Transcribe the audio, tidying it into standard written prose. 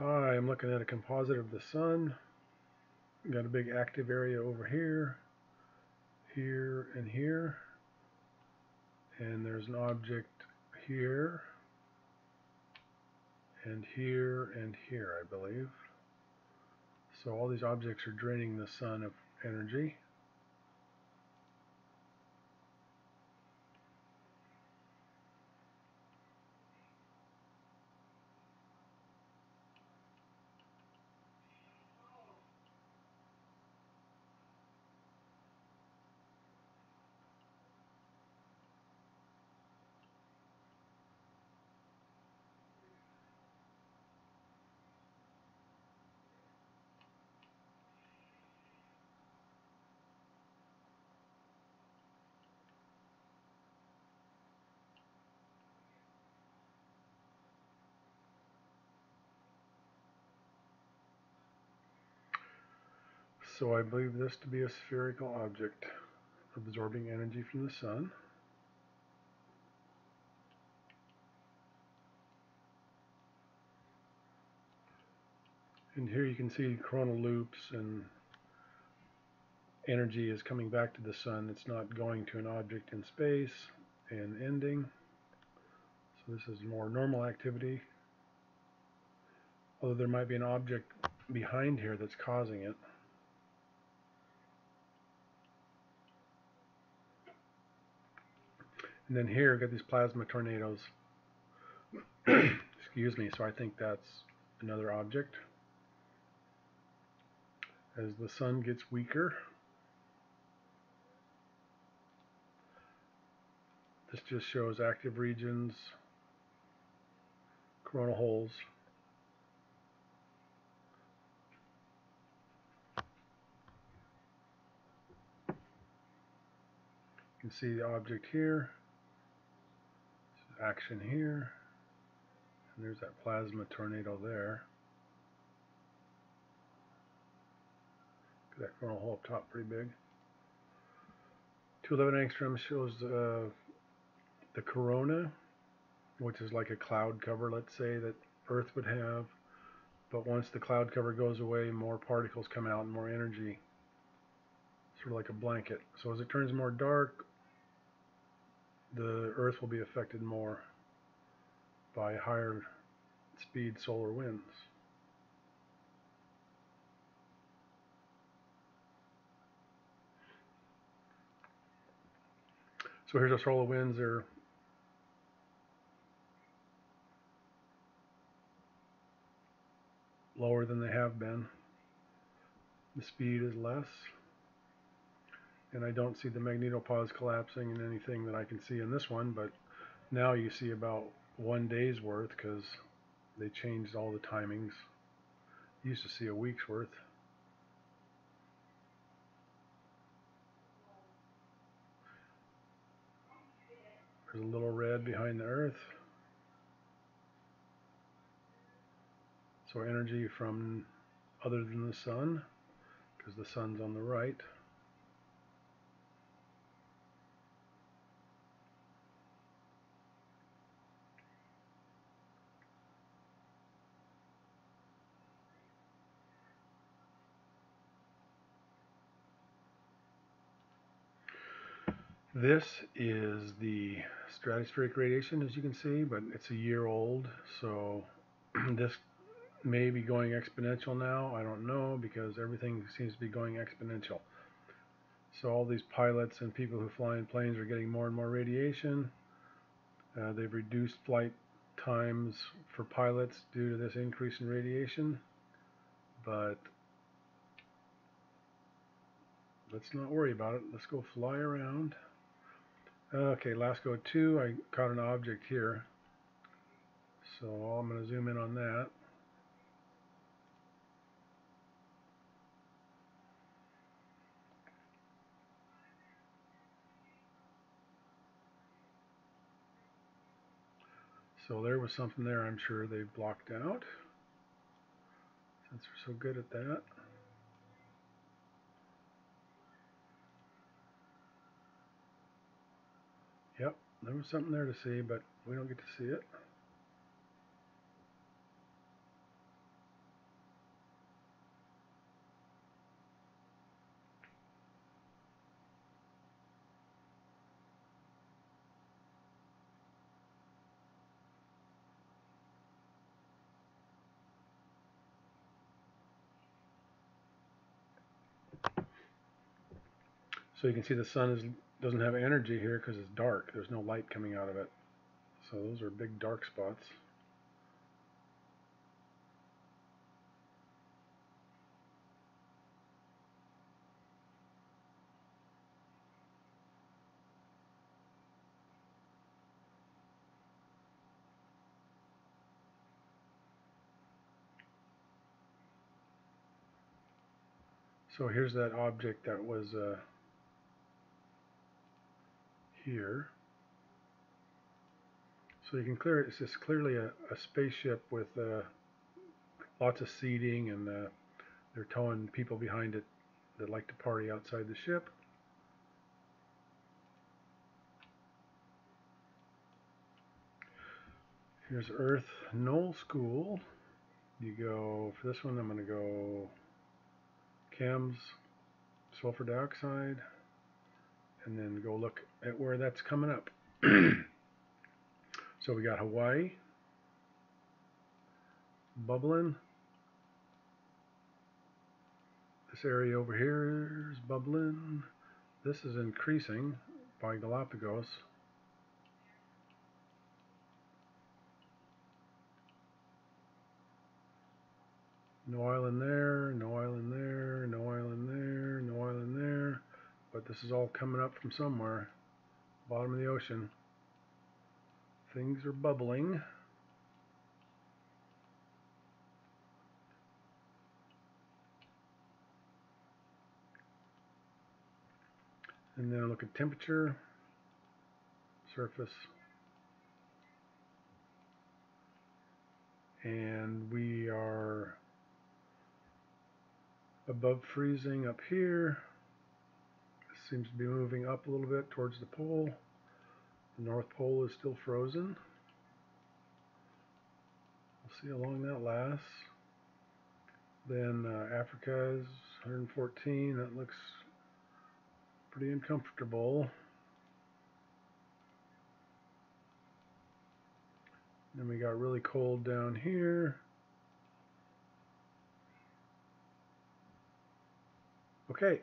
Hi, I'm looking at a composite of the sun. Got a big active area over here, here, and here. And there's an object here, and here, and here, I believe. So all these objects are draining the sun of energy. So I believe this to be a spherical object absorbing energy from the sun. And here you can see coronal loops, and energy is coming back to the sun. It's not going to an object in space and ending. So this is more normal activity, although there might be an object behind here that's causing it. And then here, got these plasma tornadoes. Excuse me, so I think that's another object. As the sun gets weaker, this just shows active regions, coronal holes. You can see the object here, action here, and there's that plasma tornado there. That coronal hole up top pretty big. 211 angstrom shows the corona, which is like a cloud cover, let's say, that Earth would have. But once the cloud cover goes away, more particles come out and more energy, sort of like a blanket. So as it turns more dark, the Earth will be affected more by higher speed solar winds. So here's our solar winds. They're lower than they have been. The speed is less. And I don't see the magnetopause collapsing in anything that I can see in this one, but now you see about 1 day's worth because they changed all the timings. You used to see a week's worth. There's a little red behind the Earth. So energy from other than the sun, because the sun's on the right. This is the stratospheric radiation, as you can see, but it's a year old, so this may be going exponential now. I don't know, because everything seems to be going exponential. So all these pilots and people who fly in planes are getting more and more radiation. They've reduced flight times for pilots due to this increase in radiation, but let's not worry about it. Let's go fly around. Okay, LASCO 2, I caught an object here, so I'm going to zoom in on that. So there was something there I'm sure they blocked out, since they're so good at that. Yep, there was something there to see, but we don't get to see it. So you can see the sun doesn't have energy here because it's dark. There's no light coming out of it. So those are big dark spots. So here's that object that was here. So you can clear it. It's just clearly a spaceship with lots of seating, and they're towing people behind it that like to party outside the ship. Here's Earth Null School. You go, for this one I'm going to go chems, sulfur dioxide, and then go look at where that's coming up. So we got Hawaii, bubbling. This area over here is bubbling. This is increasing by Galapagos. No island there, no island there, no island there, no island there. But this is all coming up from somewhere. Bottom of the ocean. Things are bubbling. And then look at temperature, surface. And we are above freezing up here. It seems to be moving up a little bit towards the pole. The North Pole is still frozen. We'll see how long that lasts. Then Africa is 114. That looks pretty uncomfortable. Then we got really cold down here. Okay,